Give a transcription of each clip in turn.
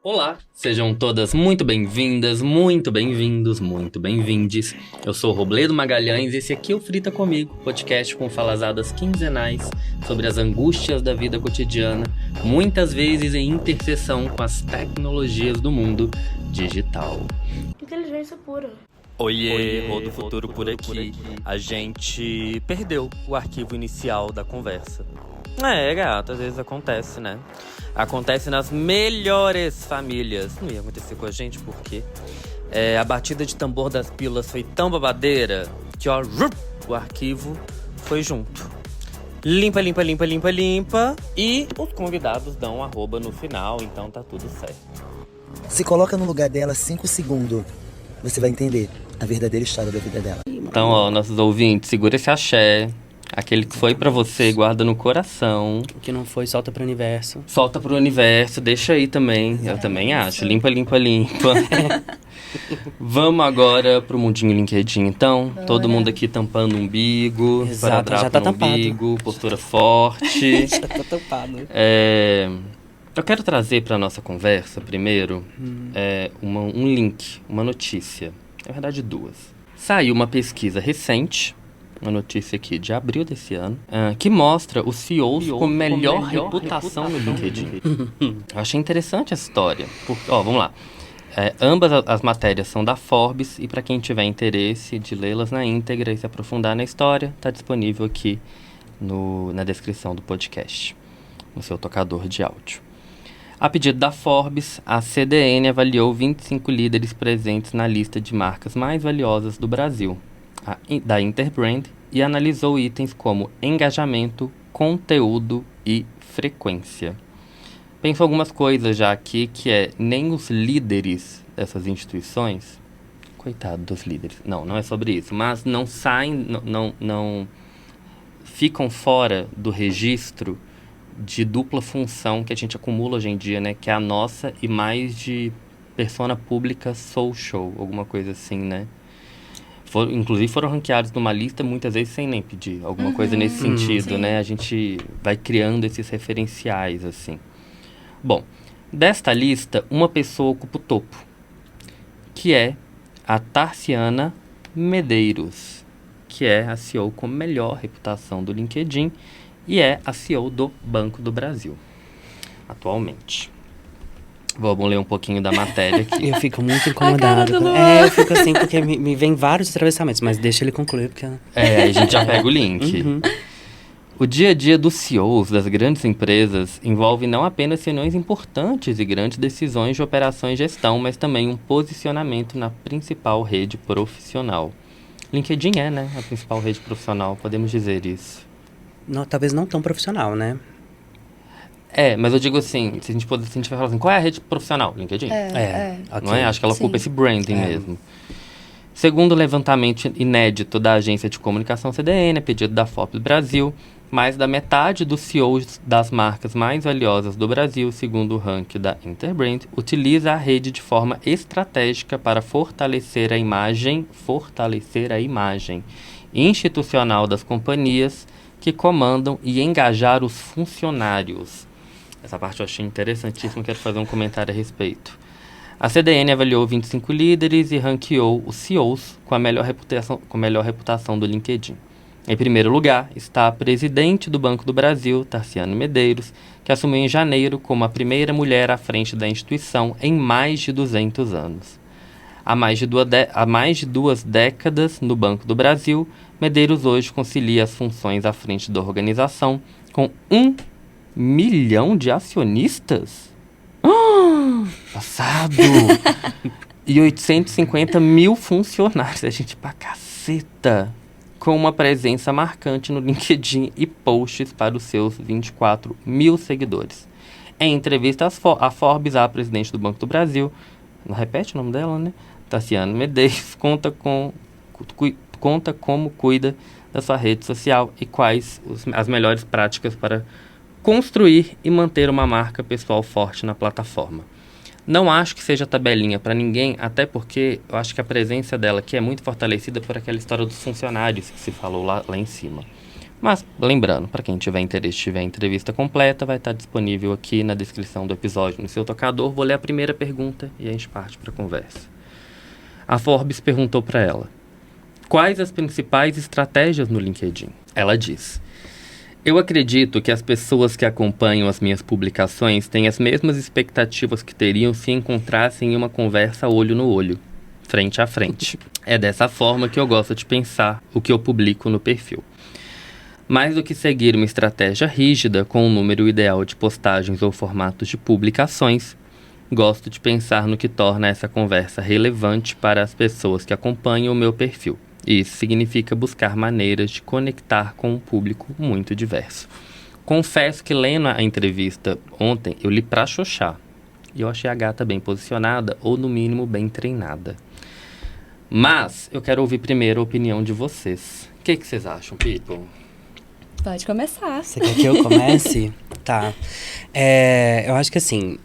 Olá, sejam todas muito bem-vindas, muito bem-vindos, muito bem-vindes. Eu sou o Robledo Magalhães e esse aqui é o Frita Comigo, podcast com falazadas quinzenais sobre as angústias da vida cotidiana, muitas vezes em interseção com as tecnologias do mundo digital. Inteligência pura. Oiê, Rodo Futuro por aqui. A gente perdeu o arquivo inicial da conversa. Gato, às vezes acontece, né? Acontece nas melhores famílias. Não ia acontecer com a gente porque a batida de tambor das pílulas foi tão babadeira que, ó, o arquivo foi junto. Limpa. E os convidados dão um arroba no final, então tá tudo certo. Se coloca no lugar dela 5 segundos, você vai entender a verdadeira história da vida dela. Então, ó, nossos ouvintes, segura esse axé. Aquele que foi pra você, guarda no coração. O que não foi, solta pro universo. Solta pro universo, deixa aí também. Eu também acho. Limpa. Vamos agora pro mundinho LinkedIn, então. Todo mundo aqui tampando o umbigo. Exato, já tá no tampado. umbigo, postura forte. Já tá tampado. Eu quero trazer pra nossa conversa, primeiro, um link, uma notícia. Na verdade, duas. Saiu uma pesquisa recente, uma notícia aqui de abril desse ano, que mostra os CEOs com melhor reputação no LinkedIn. Eu achei interessante essa história. Vamos lá. Ambas as matérias são da Forbes e para quem tiver interesse de lê-las na íntegra e se aprofundar na história, está disponível aqui na descrição do podcast, no seu tocador de áudio. A pedido da Forbes, a CDN avaliou 25 líderes presentes na lista de marcas mais valiosas do Brasil, da Interbrand, e analisou itens como engajamento, conteúdo e frequência. Penso algumas coisas já aqui que nem os líderes dessas instituições, coitado dos líderes, não é sobre isso, mas não saem, não ficam fora do registro de dupla função que a gente acumula hoje em dia, né? Que é a nossa e mais de persona pública social, alguma coisa assim, né? Inclusive foram ranqueados numa lista muitas vezes sem nem pedir alguma coisa nesse sentido, né? A gente vai criando esses referenciais, assim. Bom, desta lista, uma pessoa ocupa o topo, que é a Tarciana Medeiros, que é a CEO com melhor reputação do LinkedIn e é a CEO do Banco do Brasil, atualmente. Vamos ler um pouquinho da matéria aqui. Eu fico muito incomodado. Eu fico assim, porque me vem vários atravessamentos, mas deixa ele concluir, porque... A gente já pega o link. O dia a dia dos CEOs das grandes empresas envolve não apenas reuniões importantes e grandes decisões de operação e gestão, mas também um posicionamento na principal rede profissional. LinkedIn né? A principal rede profissional, podemos dizer isso. Não, talvez não tão profissional, né? Mas eu digo assim, se a gente vai falar assim, qual é a rede profissional? LinkedIn. Não é? Acho que ela ocupa esse branding mesmo. Segundo o levantamento inédito da agência de comunicação CDN, a pedido da Forbes Brasil, mais da metade dos CEOs das marcas mais valiosas do Brasil, segundo o ranking da Interbrand, utiliza a rede de forma estratégica para fortalecer a imagem institucional das companhias que comandam e engajar os funcionários. Essa parte eu achei interessantíssima, quero fazer um comentário a respeito. A CDN avaliou 25 líderes e ranqueou os CEOs com a melhor reputação do LinkedIn. Em primeiro lugar está a presidente do Banco do Brasil, Tarciana Medeiros, que assumiu em janeiro como a primeira mulher à frente da instituição em mais de 200 anos. Há mais de duas décadas no Banco do Brasil, Medeiros hoje concilia as funções à frente da organização com 1 milhão de acionistas? Passado! E 850 mil funcionários. A gente pra caceta! Com uma presença marcante no LinkedIn e posts para os seus 24 mil seguidores. Em entrevista à Forbes, a presidente do Banco do Brasil, não repete o nome dela, né? Tarciana Medeiros, conta como cuida da sua rede social e quais as melhores práticas para construir e manter uma marca pessoal forte na plataforma. Não acho que seja tabelinha para ninguém, até porque eu acho que a presença dela aqui é muito fortalecida por aquela história dos funcionários que se falou lá em cima. Mas, lembrando, para quem tiver interesse, tiver a entrevista completa, vai estar disponível aqui na descrição do episódio no seu tocador. Vou ler a primeira pergunta e a gente parte para a conversa. A Forbes perguntou para ela: quais as principais estratégias no LinkedIn? Ela diz: eu acredito que as pessoas que acompanham as minhas publicações têm as mesmas expectativas que teriam se encontrassem em uma conversa olho no olho, frente a frente. É dessa forma que eu gosto de pensar o que eu publico no perfil. Mais do que seguir uma estratégia rígida com um número ideal de postagens ou formatos de publicações, gosto de pensar no que torna essa conversa relevante para as pessoas que acompanham o meu perfil. E isso significa buscar maneiras de conectar com um público muito diverso. Confesso que lendo a entrevista ontem, eu li pra xoxar. E eu achei a gata bem posicionada, ou no mínimo bem treinada. Mas eu quero ouvir primeiro a opinião de vocês. O que vocês acham, people? Pode começar. Você quer que eu comece? Tá. Eu acho que assim...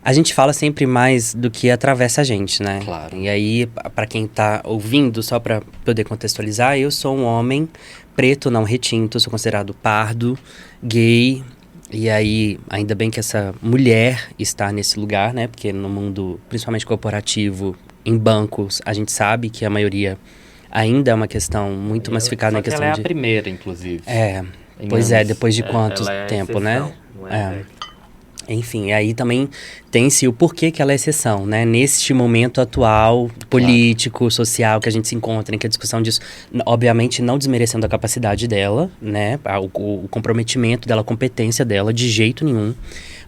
A gente fala sempre mais do que atravessa a gente, né? Claro. E aí, pra quem tá ouvindo, só pra poder contextualizar, eu sou um homem preto, não retinto, sou considerado pardo, gay. E aí, ainda bem que essa mulher está nesse lugar, né? Porque no mundo, principalmente corporativo, em bancos, a gente sabe que a maioria ainda é uma questão muito massificada na questão ela é de... a primeira, inclusive. Pois é, depois de quanto tempo, exceção, né? Não é. Enfim, aí também tem-se o porquê que ela é exceção, né? Neste momento atual, político, social, que a gente se encontra, em que a discussão disso, obviamente não desmerecendo a capacidade dela, né? O comprometimento dela, a competência dela, de jeito nenhum.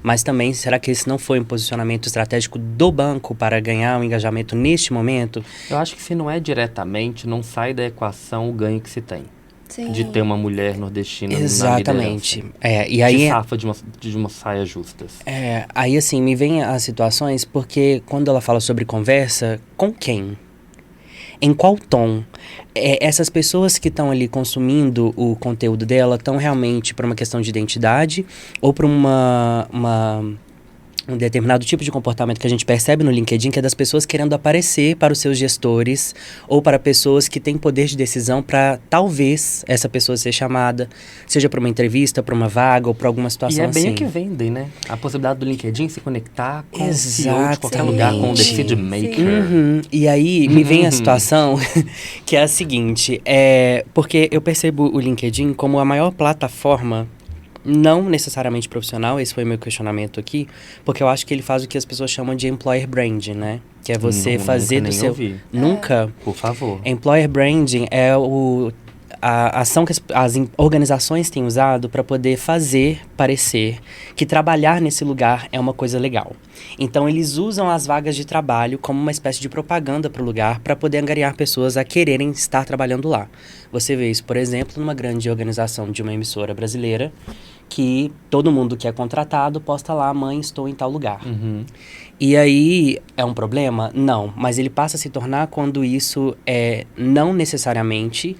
Mas também, será que esse não foi um posicionamento estratégico do banco para ganhar um engajamento neste momento? Eu acho que se não é diretamente, não sai da equação o ganho que se tem. Sim. De ter uma mulher nordestina Exatamente. na liderança. E aí... De safa de uma saia justas. Aí assim, me vem as situações, porque quando ela fala sobre conversa, com quem? Em qual tom? Essas pessoas que estão ali consumindo o conteúdo dela estão realmente para uma questão de identidade ou para um determinado tipo de comportamento que a gente percebe no LinkedIn, que é das pessoas querendo aparecer para os seus gestores ou para pessoas que têm poder de decisão para talvez essa pessoa ser chamada, seja para uma entrevista, para uma vaga ou para alguma situação assim. E é bem o que vendem, né? A possibilidade do LinkedIn se conectar com o CEO de qualquer lugar, com o decision maker. E aí me vem a situação que é a seguinte, porque eu percebo o LinkedIn como a maior plataforma não necessariamente profissional, esse foi o meu questionamento aqui, porque eu acho que ele faz o que as pessoas chamam de employer branding, né? Que é você fazer do seu... Ouvi. Nunca? Por favor. Employer branding é a ação que as organizações têm usado para poder fazer parecer que trabalhar nesse lugar é uma coisa legal. Então, eles usam as vagas de trabalho como uma espécie de propaganda para o lugar para poder angariar pessoas a quererem estar trabalhando lá. Você vê isso, por exemplo, numa grande organização de uma emissora brasileira, que todo mundo que é contratado posta lá, mãe, estou em tal lugar. E aí, é um problema? Não, mas ele passa a se tornar quando isso não necessariamente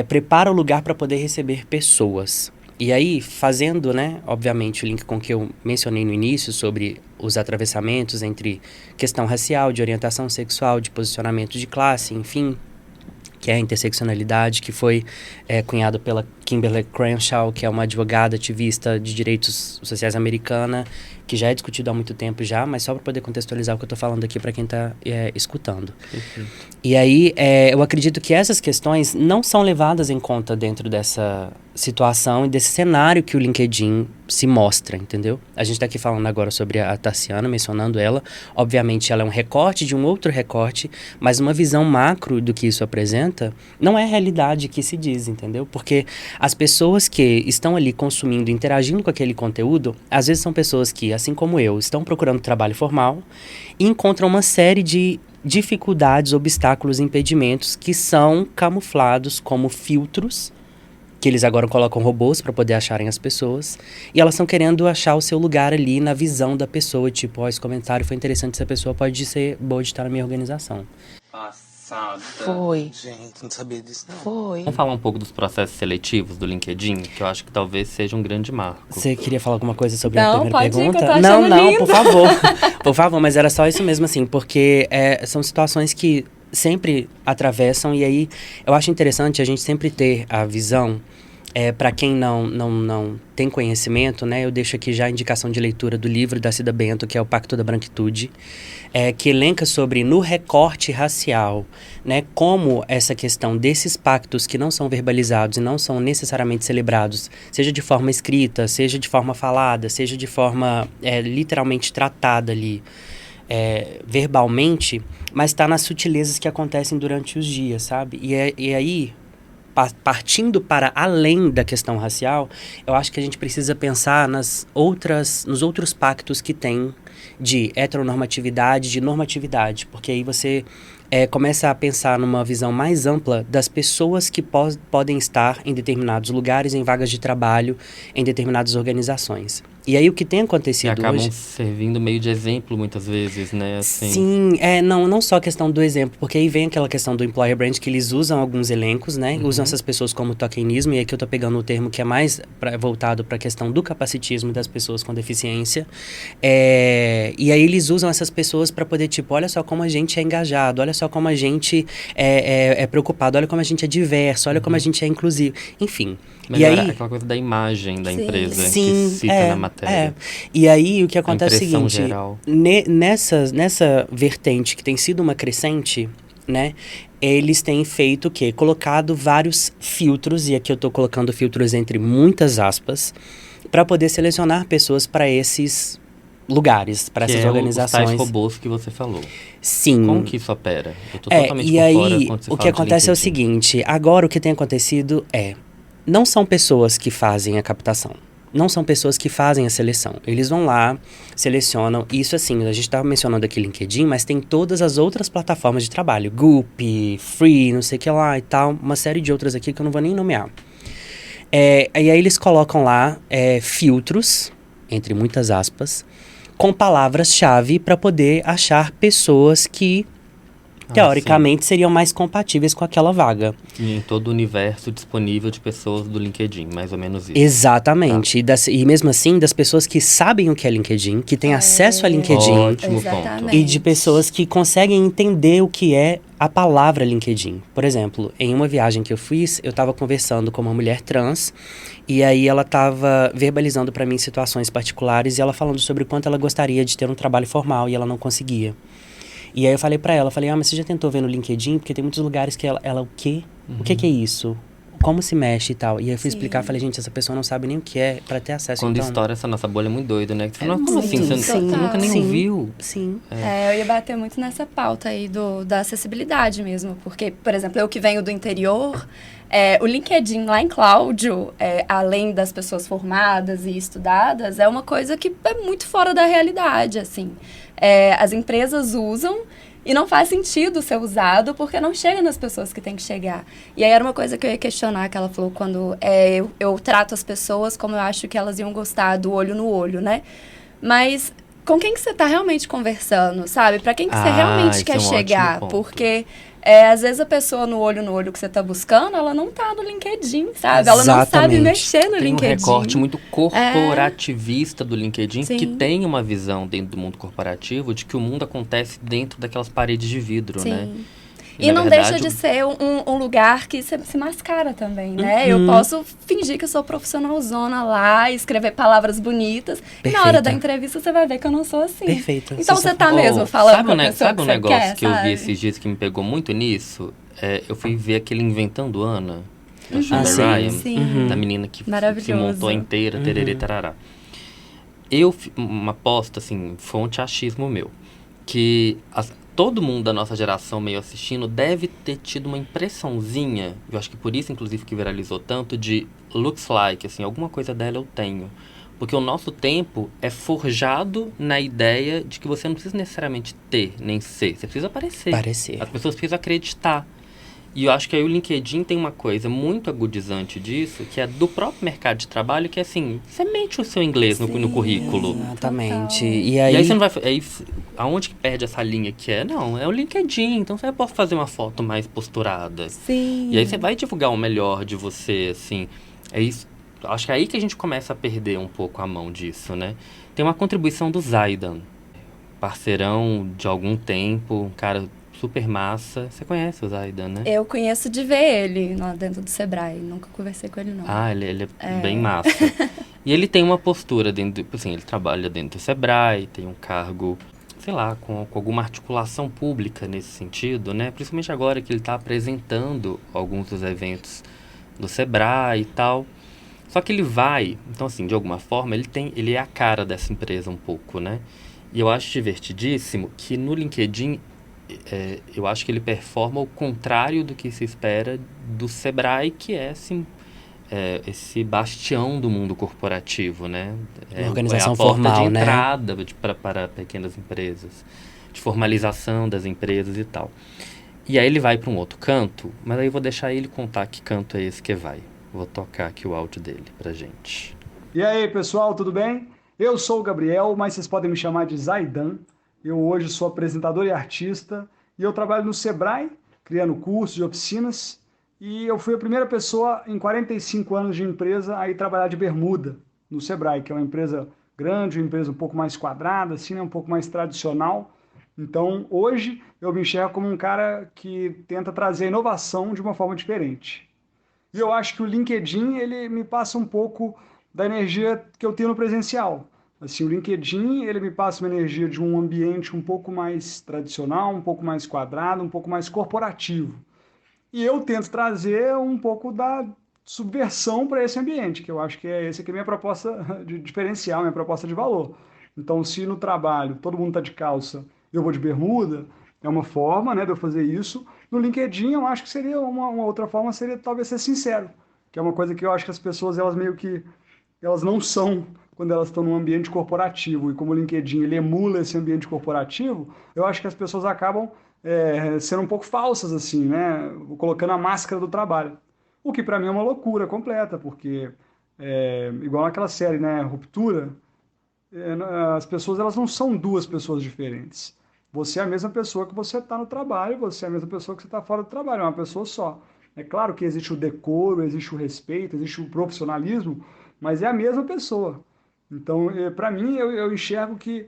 prepara o lugar para poder receber pessoas. E aí, fazendo, né, obviamente, o link com o que eu mencionei no início sobre os atravessamentos entre questão racial, de orientação sexual, de posicionamento de classe, enfim, que é a interseccionalidade, que foi cunhado pela Kimberly Crenshaw, que é uma advogada ativista de direitos sociais americana, que já é discutido há muito tempo já, mas só para poder contextualizar o que eu estou falando aqui para quem está escutando. E aí, eu acredito que essas questões não são levadas em conta dentro dessa situação e desse cenário que o LinkedIn se mostra, entendeu? A gente está aqui falando agora sobre a Tassiana, mencionando ela. Obviamente, ela é um recorte de um outro recorte, mas uma visão macro do que isso apresenta não é a realidade que se diz, entendeu? Porque as pessoas que estão ali consumindo, interagindo com aquele conteúdo, às vezes são pessoas que, assim como eu, estão procurando trabalho formal e encontram uma série de dificuldades, obstáculos, impedimentos que são camuflados como filtros, que eles agora colocam robôs para poder acharem as pessoas, e elas estão querendo achar o seu lugar ali na visão da pessoa, tipo, esse comentário foi interessante, essa pessoa pode ser boa de estar na minha organização. Foi. Gente, não sabia disso não. Foi. Vamos falar um pouco dos processos seletivos do LinkedIn, que eu acho que talvez seja um grande marco. Você queria falar alguma coisa sobre a Não, primeira pode ir, pergunta? que eu tô achando Não, lindo. por favor. Por favor, mas era só isso mesmo, assim, porque são situações que sempre atravessam, e aí eu acho interessante a gente sempre ter a visão. Para quem não tem conhecimento, né, eu deixo aqui já a indicação de leitura do livro da Cida Bento, que é o Pacto da Branquitude, que elenca sobre, no recorte racial, né, como essa questão desses pactos que não são verbalizados e não são necessariamente celebrados, seja de forma escrita, seja de forma falada, seja de forma literalmente tratada ali, verbalmente, mas está nas sutilezas que acontecem durante os dias, sabe? E aí, partindo para além da questão racial, eu acho que a gente precisa pensar nos outros pactos que tem de heteronormatividade, de normatividade, porque aí você começa a pensar numa visão mais ampla das pessoas que podem estar em determinados lugares, em vagas de trabalho, em determinadas organizações. E aí o que tem acontecido hoje... E acabam servindo meio de exemplo muitas vezes, né? Assim. Sim, não só a questão do exemplo, porque aí vem aquela questão do employer brand, que eles usam alguns elencos, né? Usam essas pessoas como tokenismo, e aqui eu tô pegando o termo que é mais voltado para a questão do capacitismo das pessoas com deficiência. E aí eles usam essas pessoas para poder, tipo, olha só como a gente é engajado, olha só como a gente é preocupado, olha como a gente é diverso, olha como a gente é inclusivo, enfim. E aí, aquela coisa da imagem da empresa que cita na matéria. E aí o que acontece é o seguinte, geral. Nessa vertente que tem sido uma crescente, né, eles têm feito o quê? Colocado vários filtros, e aqui eu estou colocando filtros entre muitas aspas, para poder selecionar pessoas para esses lugares, para essas organizações. Os tais robôs que você falou. Sim. Como que isso opera? Eu tô totalmente e por aí, fora quando você o que fala acontece é o seguinte, agora o que tem acontecido não são pessoas que fazem a captação. Não são pessoas que fazem a seleção. Eles vão lá, selecionam. Isso assim, a gente estava mencionando aqui LinkedIn, mas tem todas as outras plataformas de trabalho. Goop, Free, não sei o que lá e tal. Uma série de outras aqui que eu não vou nem nomear. E aí eles colocam lá filtros, entre muitas aspas, com palavras-chave para poder achar pessoas que teoricamente seriam mais compatíveis com aquela vaga. E em todo o universo disponível de pessoas do LinkedIn, mais ou menos isso. Exatamente. E mesmo assim, das pessoas que sabem o que é LinkedIn, que têm acesso a LinkedIn. Ótimo ponto. E de pessoas que conseguem entender o que é a palavra LinkedIn. Por exemplo, em uma viagem que eu fiz, eu estava conversando com uma mulher trans, e aí ela estava verbalizando para mim situações particulares, e ela falando sobre o quanto ela gostaria de ter um trabalho formal, e ela não conseguia. E aí eu falei pra ela, mas você já tentou ver no LinkedIn? Porque tem muitos lugares que ela o quê? O que é isso? Como se mexe e tal? E aí eu fui explicar, falei, gente, essa pessoa não sabe nem o que é pra ter acesso. Quando então, estoura essa nossa bolha é muito doido, né? Você fala, como assim? Você nunca nem ouviu? Sim. Eu ia bater muito nessa pauta aí da acessibilidade mesmo. Porque, por exemplo, eu que venho do interior, o LinkedIn lá em Cláudio, além das pessoas formadas e estudadas, é uma coisa que é muito fora da realidade, assim. As empresas usam e não faz sentido ser usado porque não chega nas pessoas que tem que chegar. E aí era uma coisa que eu ia questionar, que ela falou, quando eu trato as pessoas como eu acho que elas iam gostar, do olho no olho, né? Mas com quem que você está realmente conversando, sabe? Para quem que você realmente quer chegar? Porque às vezes a pessoa no olho que você está buscando, ela não está no LinkedIn, sabe? Ela não sabe mexer no LinkedIn. Tem um recorte muito corporativista do LinkedIn, Sim. que tem uma visão dentro do mundo corporativo de que o mundo acontece dentro daquelas paredes de vidro, Sim. né? E não deixa de ser um lugar que se mascara também, né? Eu posso fingir que eu sou profissionalzona lá, escrever palavras bonitas. Perfeita. E na hora da entrevista você vai ver que eu não sou assim. Perfeita. Então você tá mesmo falando com a pessoa sabe que um você negócio quer, que eu vi sabe? esses dias que me pegou muito nisso? Eu fui ver aquele Inventando Ana, da sim. Shonda Rhimes, Sim. da menina que se Maravilhoso. montou inteira, tererê, tarará. Uma aposta, assim, fonte achismo meu, que todo mundo da nossa geração meio assistindo deve ter tido uma impressãozinha, eu acho que por isso, inclusive, que viralizou tanto, de looks like, assim, alguma coisa dela eu tenho. Porque o nosso tempo é forjado na ideia de que você não precisa necessariamente ter, nem ser. Você precisa aparecer. As pessoas precisam acreditar. E eu acho que aí o LinkedIn tem uma coisa muito agudizante disso, que é do próprio mercado de trabalho, que é assim, você mente o seu inglês no currículo. Exatamente. E aí você não vai... aonde que perde essa linha que é? Não, é o LinkedIn, então você pode fazer uma foto mais posturada. Sim. E aí você vai divulgar o melhor de você, assim. Acho que é aí que a gente começa a perder um pouco a mão disso, né? Tem uma contribuição do Zaidan, parceirão de algum tempo, um cara super massa. Você conhece o Zaidan, né? Eu conheço de ver ele lá dentro do Sebrae. Nunca conversei com ele, não. Ah, ele é bem massa. E ele tem uma postura dentro, assim, ele trabalha dentro do Sebrae, tem um cargo, sei lá, com alguma articulação pública nesse sentido, né? Principalmente agora que ele está apresentando alguns dos eventos do Sebrae e tal. Só que ele vai, então assim, de alguma forma, ele é a cara dessa empresa um pouco, né? E eu acho divertidíssimo que no LinkedIn, eu acho que ele performa o contrário do que se espera do Sebrae, que é assim, esse bastião do mundo corporativo, né? Uma organização a porta formal, de né? entrada para pequenas empresas, de formalização das empresas e tal. E aí ele vai para um outro canto, mas aí eu vou deixar ele contar que canto é esse que vai. Vou tocar aqui o áudio dele pra gente. E aí, pessoal, tudo bem? Eu sou o Gabriel, mas vocês podem me chamar de Zaidan. Eu hoje sou apresentador e artista e eu trabalho no Sebrae, criando cursos e oficinas. E eu fui a primeira pessoa em 45 anos de empresa a ir trabalhar de bermuda no Sebrae, que é uma empresa grande, uma empresa um pouco mais quadrada, assim, né? Um pouco mais tradicional. Então, hoje, eu me enxergo como um cara que tenta trazer inovação de uma forma diferente. E eu acho que o LinkedIn, ele me passa um pouco da energia que eu tenho no presencial. Assim, o LinkedIn, ele me passa uma energia de um ambiente um pouco mais tradicional, um pouco mais quadrado, um pouco mais corporativo. E eu tento trazer um pouco da subversão para esse ambiente, que eu acho que essa aqui é a minha proposta de diferencial, minha proposta de valor. Então, se no trabalho todo mundo está de calça, eu vou de bermuda, é uma forma, né, de eu fazer isso. No LinkedIn, eu acho que seria uma outra forma, seria talvez ser sincero, que é uma coisa que eu acho que as pessoas, elas meio que, elas não são quando elas estão num ambiente corporativo. E como o LinkedIn, ele emula esse ambiente corporativo, eu acho que as pessoas acabam sendo um pouco falsas, assim, né, colocando a máscara do trabalho. O que para mim é uma loucura completa, porque igual naquela série, né, Ruptura, as pessoas, elas não são duas pessoas diferentes. Você é a mesma pessoa que você está no trabalho, você é a mesma pessoa que você está fora do trabalho, é uma pessoa só. É claro que existe o decoro, existe o respeito, existe o profissionalismo, mas é a mesma pessoa. Então, para mim, eu enxergo que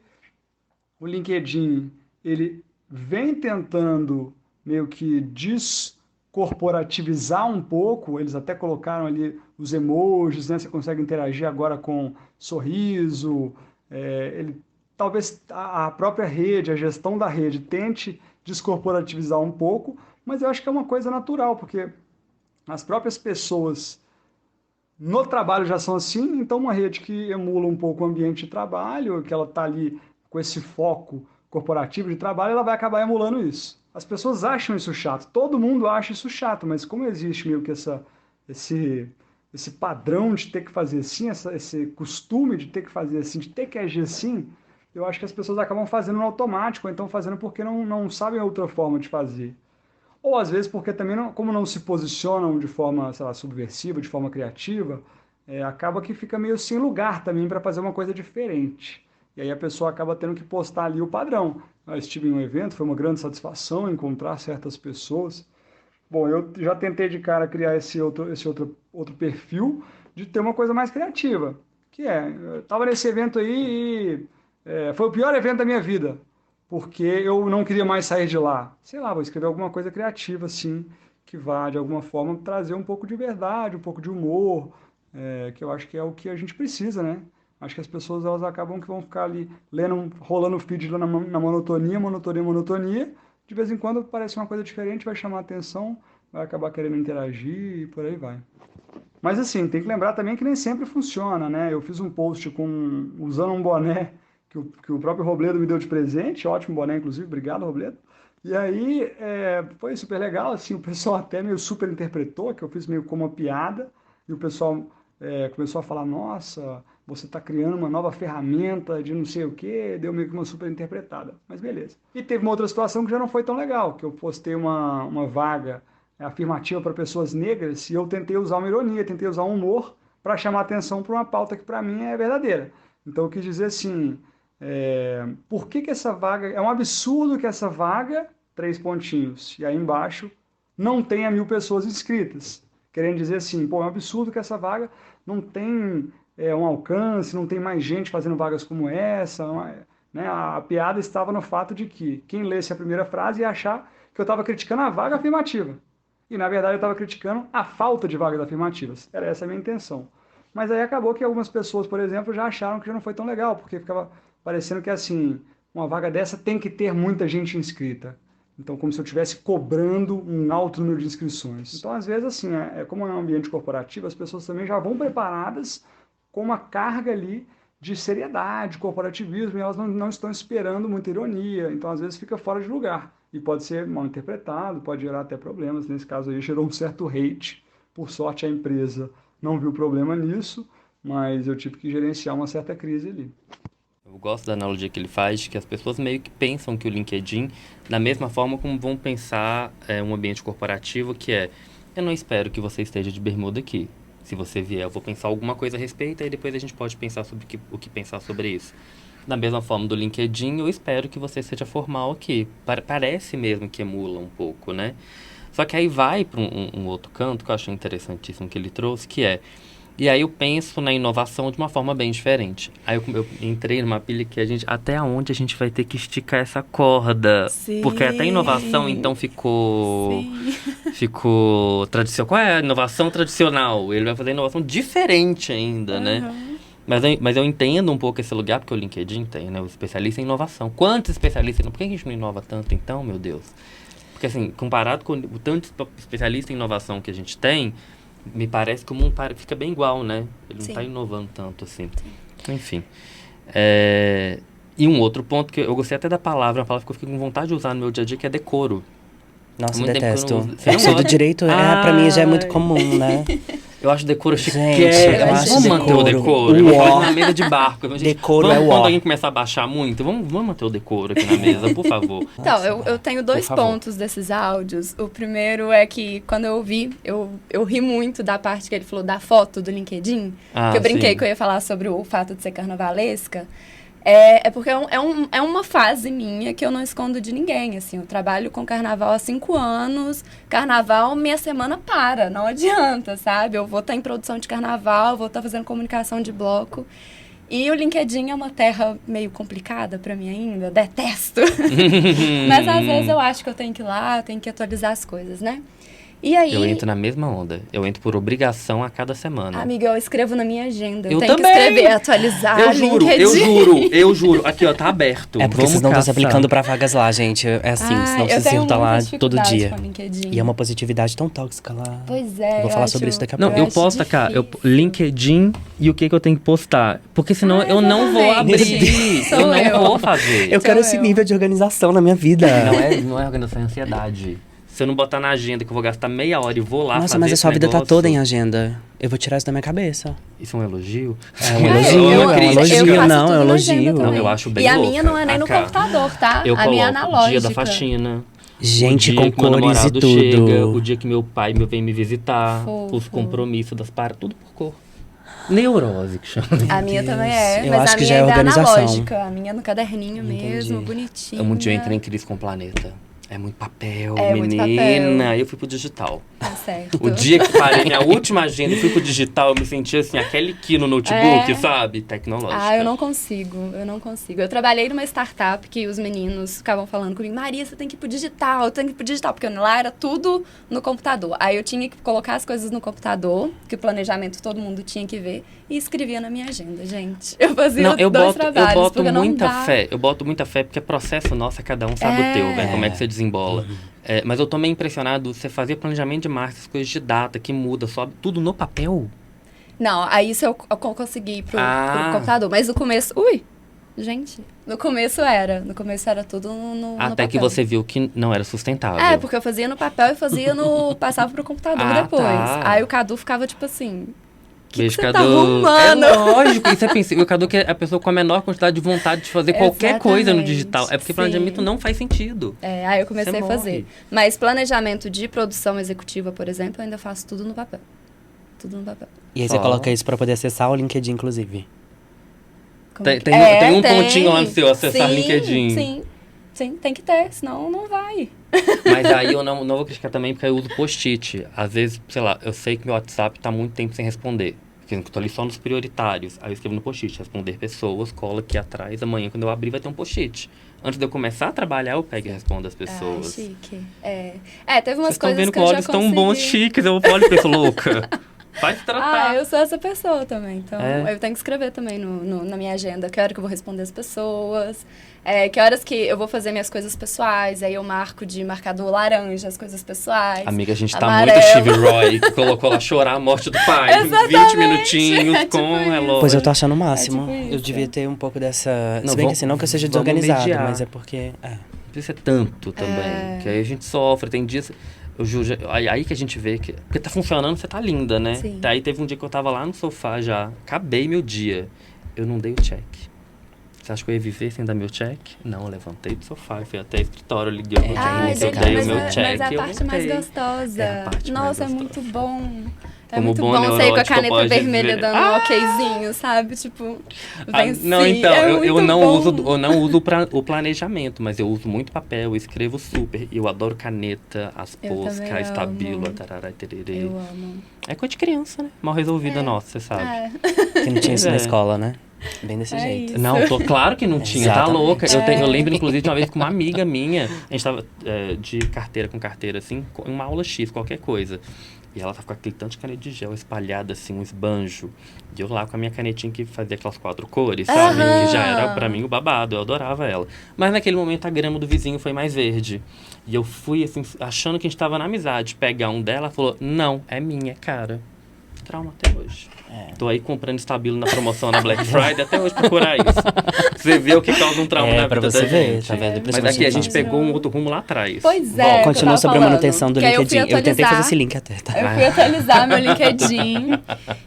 o LinkedIn, ele vem tentando meio que descorporativizar um pouco, eles até colocaram ali os emojis, né? Você consegue interagir agora com sorriso, ele talvez a própria rede, a gestão da rede tente descorporativizar um pouco, mas eu acho que é uma coisa natural, porque as próprias pessoas no trabalho já são assim, então uma rede que emula um pouco o ambiente de trabalho, que ela está ali com esse foco corporativo de trabalho, ela vai acabar emulando isso. As pessoas acham isso chato, todo mundo acha isso chato, mas como existe meio que esse padrão de ter que fazer assim, esse costume de ter que fazer assim, de ter que agir assim, eu acho que as pessoas acabam fazendo no automático, ou então fazendo porque não sabem outra forma de fazer. Ou às vezes porque também, como não se posicionam de forma, sei lá, subversiva, de forma criativa, acaba que fica meio sem lugar também para fazer uma coisa diferente. E aí a pessoa acaba tendo que postar ali o padrão. Eu estive em um evento, foi uma grande satisfação encontrar certas pessoas. Bom, eu já tentei de cara criar esse outro perfil de ter uma coisa mais criativa. Eu estava nesse evento aí e foi o pior evento da minha vida, porque eu não queria mais sair de lá. Sei lá, vou escrever alguma coisa criativa, assim, que vá, de alguma forma, trazer um pouco de verdade, um pouco de humor, que eu acho que é o que a gente precisa, né? Acho que as pessoas, elas acabam que vão ficar ali lendo, rolando o feed lá na monotonia, monotonia, monotonia. De vez em quando parece uma coisa diferente, vai chamar a atenção, vai acabar querendo interagir e por aí vai. Mas assim, tem que lembrar também que nem sempre funciona, né? Eu fiz um post usando um boné que o próprio Robledo me deu de presente, ótimo boné, inclusive, obrigado, Robledo. E aí foi super legal, assim, o pessoal até meio super interpretou, que eu fiz meio como uma piada, e o pessoal começou a falar, nossa, você está criando uma nova ferramenta de não sei o quê, deu meio que uma super interpretada, mas beleza. E teve uma outra situação que já não foi tão legal, que eu postei uma vaga afirmativa para pessoas negras, e eu tentei usar uma ironia, tentei usar um humor para chamar atenção para uma pauta que para mim é verdadeira. Então eu quis dizer assim, por que essa vaga, é um absurdo que essa vaga, 3 pontinhos, e aí embaixo, não tenha 1000 pessoas inscritas. Querendo dizer assim, pô, é um absurdo que essa vaga não tem um alcance, não tem mais gente fazendo vagas como essa, né? A piada estava no fato de que quem lesse a primeira frase ia achar que eu estava criticando a vaga afirmativa. E, na verdade, eu estava criticando a falta de vagas afirmativas. Era essa a minha intenção. Mas aí acabou que algumas pessoas, por exemplo, já acharam que já não foi tão legal, porque ficava parecendo que, assim, uma vaga dessa tem que ter muita gente inscrita. Então, como se eu estivesse cobrando um alto número de inscrições. Então, às vezes, assim, como é um ambiente corporativo, as pessoas também já vão preparadas com uma carga ali de seriedade, corporativismo, e elas não estão esperando muita ironia. Então, às vezes, fica fora de lugar. E pode ser mal interpretado, pode gerar até problemas. Nesse caso aí, gerou um certo hate. Por sorte, a empresa não viu problema nisso, mas eu tive que gerenciar uma certa crise ali. Eu gosto da analogia que ele faz, de que as pessoas meio que pensam que o LinkedIn, da mesma forma como vão pensar um ambiente corporativo, que eu não espero que você esteja de bermuda aqui. Se você vier, eu vou pensar alguma coisa a respeito, e depois a gente pode pensar sobre o que pensar sobre isso. Da mesma forma do LinkedIn, eu espero que você seja formal aqui. Parece mesmo que emula um pouco, né? Só que aí vai para um outro canto, que eu achei interessantíssimo que ele trouxe, que e aí eu penso na inovação de uma forma bem diferente. Aí eu entrei numa pilha que até onde a gente vai ter que esticar essa corda. Sim. Porque até inovação, então, ficou tradicional. Qual é a inovação tradicional? Ele vai fazer inovação diferente ainda, né? Mas eu entendo um pouco esse lugar, porque o LinkedIn tem, né? O especialista em inovação. Quantos especialistas? Por que a gente não inova tanto, então, meu Deus? Porque, assim, comparado com o tanto especialista em inovação que a gente tem, me parece que o mundo fica bem igual, né? Ele não está inovando tanto, assim. Sim. Enfim. E um outro ponto que eu gostei até da palavra, uma palavra que eu fico com vontade de usar no meu dia a dia, que é decoro. Nossa, eu detesto. Eu sou do direito, pra mim já é muito comum, né? Eu acho decoro chiquérrimo. Gente, eu acho vamos manter o decoro. Eu vou na mesa de barco. Decoro quando alguém começar a baixar muito, vamos manter o decoro aqui na mesa, por favor. Então, eu tenho dois pontos desses áudios. O primeiro é que, quando eu ouvi, eu ri muito da parte que ele falou da foto do LinkedIn. Que eu brinquei que eu ia falar sobre o fato de ser carnavalesca. Porque é uma fase minha que eu não escondo de ninguém, assim. Eu trabalho com carnaval há 5 anos. Carnaval, minha semana para, não adianta, sabe? Eu vou estar em produção de carnaval, vou estar fazendo comunicação de bloco. E o LinkedIn é uma terra meio complicada pra mim ainda, detesto. Mas às vezes eu acho que eu tenho que ir lá, tenho que atualizar as coisas, né? E aí... Eu entro na mesma onda. Eu entro por obrigação a cada semana. Amiga, eu escrevo na minha agenda. Eu tenho também. que escrever, atualizar. Eu juro. Aqui, ó, tá aberto. É porque vocês não estão se aplicando pra vagas lá, gente. É assim, senão vocês iam estar lá todo dia. E é uma positividade tão tóxica lá. Pois é. Eu vou falar sobre isso daqui a pouco. Não, eu posto, cara, LinkedIn e o que eu tenho que postar. Porque senão eu não vou abrir. Eu não vou fazer. Eu quero esse nível de organização na minha vida. Não é organização, é ansiedade. Se eu não botar na agenda que eu vou gastar meia hora e vou lá Nossa, fazer mas a sua vida negócio, tá toda em agenda. Eu vou tirar isso da minha cabeça. Isso é um elogio? É um elogio, é um elogio. Não, é um elogio. Não, eu acho bem louca. E a minha não é nem no computador, tá? Eu a minha é analógica. O dia da faxina. Gente, com que meu cores e tudo. chega, o dia que meu pai vem me visitar, os compromissos das paradas, tudo por cor. Neurose que chama. A minha também é, Eu mas acho a que minha já é ainda é organização. analógica. A minha é no caderninho mesmo, bonitinha. Um dia eu entrei em crise com o planeta. É muito papel, É muito menina. papel. Eu fui pro digital. Tá certo. O dia que parei minha última agenda e fui pro digital, eu me senti assim, aquele que no notebook, sabe? Tecnológica. Ah, eu não consigo. Eu trabalhei numa startup que os meninos ficavam falando comigo, Maria, você tem que ir pro digital, porque lá era tudo no computador. Aí eu tinha que colocar as coisas no computador, que o planejamento todo mundo tinha que ver, e escrevia na minha agenda, gente. Eu fazia dois trabalhos, eu boto porque muita não dá. fé. Eu boto muita fé, porque é processo nosso, cada um sabe o teu, velho, como é que você desembola. Mas eu tô meio impressionado, você fazia planejamento de marca, as coisas de data, que muda, sobe tudo no papel. Não, aí isso eu consegui ir pro computador. Mas no começo... Gente, no começo era tudo no Até papel. que você viu que não era sustentável. Porque eu fazia no papel e fazia passava pro computador depois. Tá. Aí o Cadu ficava tipo assim... Beijo, você Cadu. tá arrumando? É lógico, e você pensa, o Cadu que é a pessoa com a menor quantidade de vontade de fazer qualquer coisa no digital. É porque planejamento não faz sentido. Aí eu comecei a fazer. Mas planejamento de produção executiva, por exemplo, eu ainda faço tudo no papel. Tudo no papel. E aí você coloca isso pra poder acessar o LinkedIn, inclusive. Tem um pontinho lá no seu, acessar LinkedIn. Sim, tem que ter, senão não vai. Mas aí eu não vou criticar também, porque eu uso post-it. Às vezes, sei lá, eu sei que meu WhatsApp tá muito tempo sem responder. Por exemplo, tô ali só nos prioritários. Aí eu escrevo no post-it, responder pessoas, cola aqui atrás. Amanhã, quando eu abrir, vai ter um post-it. Antes de eu começar a trabalhar, eu pego e respondo as pessoas. Chique. Teve umas Vocês estão coisas vendo que eu já olhos tão consegui. bons, chiques. Eu olho e penso, louca. Vai se tratar. Eu sou essa pessoa também. Então, É. eu tenho que escrever também na minha agenda que hora que eu vou responder as pessoas, que horas que eu vou fazer minhas coisas pessoais. Aí eu marco de marcador laranja as coisas pessoais. Amiga, a gente tá amarelo. muito Steve Roy, que colocou lá chorar a morte do pai. Exatamente. 20 minutinhos É tipo com isso. relógio. Pois eu tô achando o máximo. É tipo Eu isso. devia ter um pouco dessa... Não, Se bem que assim, não que eu seja vamos desorganizado, mediar. mas é porque... Não precisa ser tanto também. Que aí a gente sofre, tem dias... Eu juro, aí que a gente vê que... Porque tá funcionando, você tá linda, né? Sim. Aí teve um dia que eu tava lá no sofá já, acabei meu dia. Eu não dei o check. Você acha que eu ia viver sem dar meu check? Não, eu levantei do sofá e fui até o escritório, liguei o meu Ai, eu delícia, dei o mas, meu mas check é a e eu parte mais voltei. gostosa. É a parte mais Nossa, é gostosa. muito bom. É Como muito bom bom sair com a neurótico caneta pode vermelha dizer. dando um okzinho, sabe? Tipo, venci. Não, então, é eu muito não bom. uso o planejamento, mas eu uso muito papel, eu escrevo super. Eu adoro caneta, as Eu poscas, também a estabilo, a amo. tarará, tererê. Eu amo. É coisa de criança, né? Mal resolvida nossa, você sabe. Que não tinha isso na É. escola, né? Bem desse É jeito. isso. Não, claro que não tinha, tá Exatamente. louca. Eu lembro, inclusive, de uma vez com uma amiga minha, a gente tava de carteira com carteira, assim, em uma aula X, qualquer coisa. E ela tava com aquele tanto de caneta de gel espalhada, assim, um esbanjo. E eu lá com a minha canetinha que fazia aquelas 4 cores, sabe? Aham. Que já era pra mim o babado, eu adorava ela. Mas naquele momento a grama do vizinho foi mais verde. E eu fui, assim, achando que a gente tava na amizade. Pegar um dela, ela falou, não, é minha, cara. Trauma até hoje. Tô aí comprando estabilo na promoção na Black Friday, até hoje procurar isso. Você vê o que causa um trauma na pra vida você da ver, gente. tá vendo? Mas aqui a gente Principalmente- pegou um outro rumo lá atrás. Pois é. Volta. que eu Continua tava sobre a falando, manutenção do que aí eu LinkedIn. fui Eu tentei fazer atualizar. esse link até, tá? Eu fui atualizar meu LinkedIn.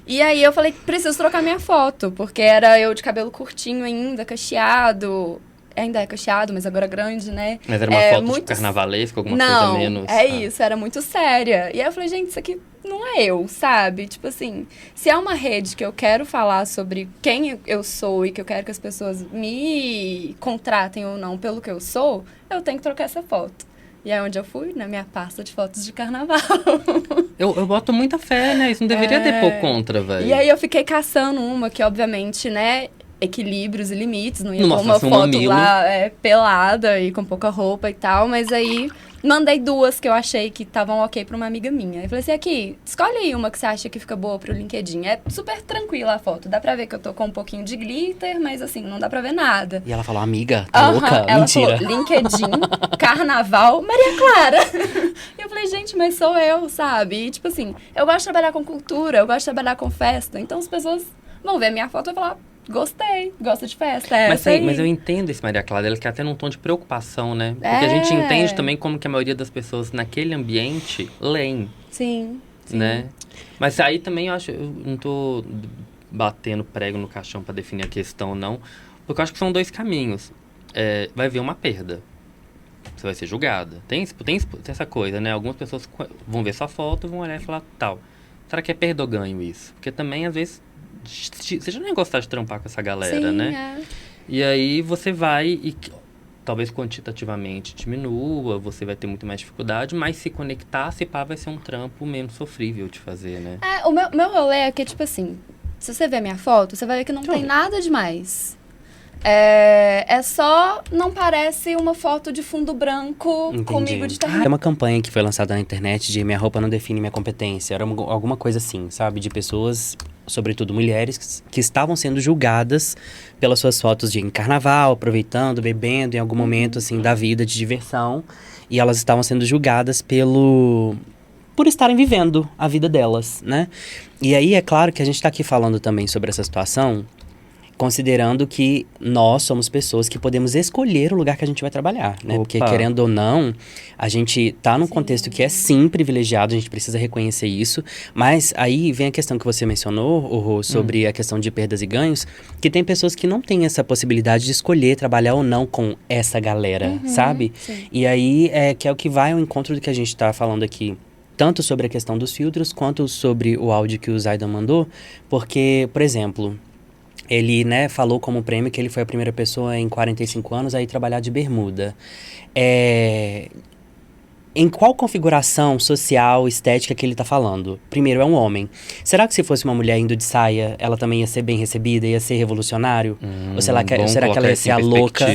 E aí eu falei, preciso trocar minha foto, porque era eu de cabelo curtinho ainda, cacheado. Ainda é cacheado, mas agora grande, né? Mas era uma foto muito... de carnavalesco, alguma Não, coisa menos... isso, era muito séria. E aí eu falei, gente, isso aqui não é eu, sabe? Tipo assim, se é uma rede que eu quero falar sobre quem eu sou e que eu quero que as pessoas me contratem ou não pelo que eu sou, eu tenho que trocar essa foto. E é onde eu fui, na minha pasta de fotos de carnaval. Eu boto muita fé, né? Isso não deveria ter por contra, velho. E aí eu fiquei caçando uma que, obviamente, né, equilíbrios e limites, não ia Não pôr uma mostrasse um foto mamilo. lá pelada e com pouca roupa e tal, mas aí mandei 2 que eu achei que estavam ok pra uma amiga minha. Eu falei assim, aqui, escolhe aí uma que você acha que fica boa pro LinkedIn. É super tranquila a foto, dá pra ver que eu tô com um pouquinho de glitter, mas assim, não dá pra ver nada. E ela falou, amiga, tá Aham, louca? ela Mentira. falou, LinkedIn, Carnaval, Maria Clara. E eu falei, gente, mas sou eu, sabe? E tipo assim, eu gosto de trabalhar com cultura, eu gosto de trabalhar com festa, então as pessoas vão ver a minha foto e vão falar, gostei, gosto de festa, Mas, essa aí. mas eu entendo esse Maria Clara, ela quer até num tom de preocupação, né? Porque a gente entende também como que a maioria das pessoas naquele ambiente leem, Sim. né? Mas aí também eu acho, eu não tô batendo prego no caixão pra definir a questão, não. Porque eu acho que são 2 caminhos. Vai haver uma perda. Você vai ser julgada. Tem essa coisa, né? Algumas pessoas vão ver sua foto, vão olhar e falar, tal. Será que é perda ou ganho isso? Porque também, às vezes, você já não ia gostar de trampar com essa galera, Sim, né? E aí você vai e talvez quantitativamente diminua, você vai ter muito mais dificuldade, mas se conectar, se pá, vai ser um trampo menos sofrível de fazer, né? O meu rolê é que, tipo assim, se você ver a minha foto, você vai ver que não tem nada demais. É só, não parece uma foto de fundo branco Entendi. comigo de Tem terno. uma campanha que foi lançada na internet de minha roupa não define minha competência. Era alguma coisa assim, sabe? De pessoas, sobretudo mulheres, que estavam sendo julgadas pelas suas fotos de em carnaval, aproveitando, bebendo em algum momento, assim, da vida de diversão. E elas estavam sendo julgadas por estarem vivendo a vida delas, né? E aí, é claro que a gente tá aqui falando também sobre essa situação, considerando que nós somos pessoas que podemos escolher o lugar que a gente vai trabalhar, né? Opa. Porque, querendo ou não, a gente tá num contexto que é sim privilegiado, a gente precisa reconhecer isso, mas aí vem a questão que você mencionou, Rô, sobre a questão de perdas e ganhos, que tem pessoas que não têm essa possibilidade de escolher trabalhar ou não com essa galera, sabe? sim. E aí, que é o que vai ao encontro do que a gente tá falando aqui, tanto sobre a questão dos filtros, quanto sobre o áudio que o Zaidan mandou, porque, por exemplo, ele, né, falou como prêmio que ele foi a primeira pessoa em 45 anos a ir trabalhar de bermuda. em qual configuração social, estética que ele tá falando? Primeiro, é um homem. Será que se fosse uma mulher indo de saia, ela também ia ser bem recebida, ia ser revolucionário? Ou será que ela ia ser a louca?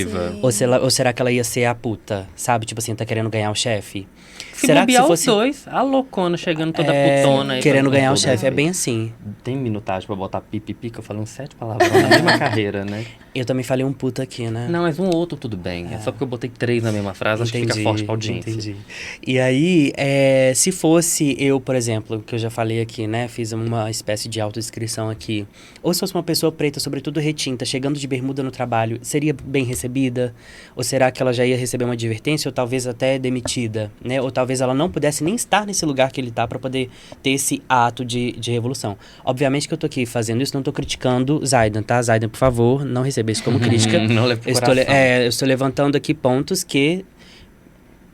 Ou será que ela ia ser a puta? Sabe? Tipo assim, tá querendo ganhar o chefe. Se Será que se bobear fosse os dois, a loucona chegando toda putona. Aí querendo pra- ganhar o toda chefe, é vez. bem assim. Tem minutagem pra botar pipipi, que eu falei uns 7 palavras na mesma carreira, né? Eu também falei um puta aqui, né? Não, mas um outro tudo bem. É só porque eu botei 3 na mesma frase, acho que fica forte pra audiência. Entendi. E aí, se fosse eu, por exemplo, que eu já falei aqui, né? Fiz uma espécie de autodescrição aqui. Ou se fosse uma pessoa preta, sobretudo retinta, chegando de bermuda no trabalho, seria bem recebida? Ou será que ela já ia receber uma advertência, ou talvez até demitida, né? Ou talvez ela não pudesse nem estar nesse lugar que ele tá pra poder ter esse ato de revolução. Obviamente que eu tô aqui fazendo isso, não tô criticando Zaidan, tá? Zaidan, por favor, não receba isso como crítica. Não leve pro Eu coração. eu estou levantando aqui pontos que,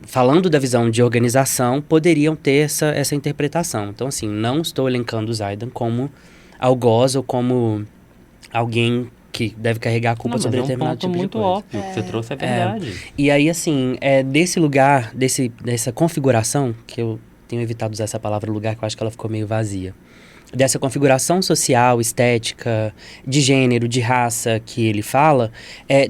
falando da visão de organização, poderiam ter essa interpretação. Então, assim, não estou elencando o Zaidan como algoz ou como alguém que deve carregar a culpa Não, sobre mas determinado é um ponto tipo de muito coisa. óbvio. O que você trouxe é verdade. E aí, assim, desse lugar, dessa configuração, que eu tenho evitado usar essa palavra lugar, que eu acho que ela ficou meio vazia. Dessa configuração social, estética, de gênero, de raça que ele fala,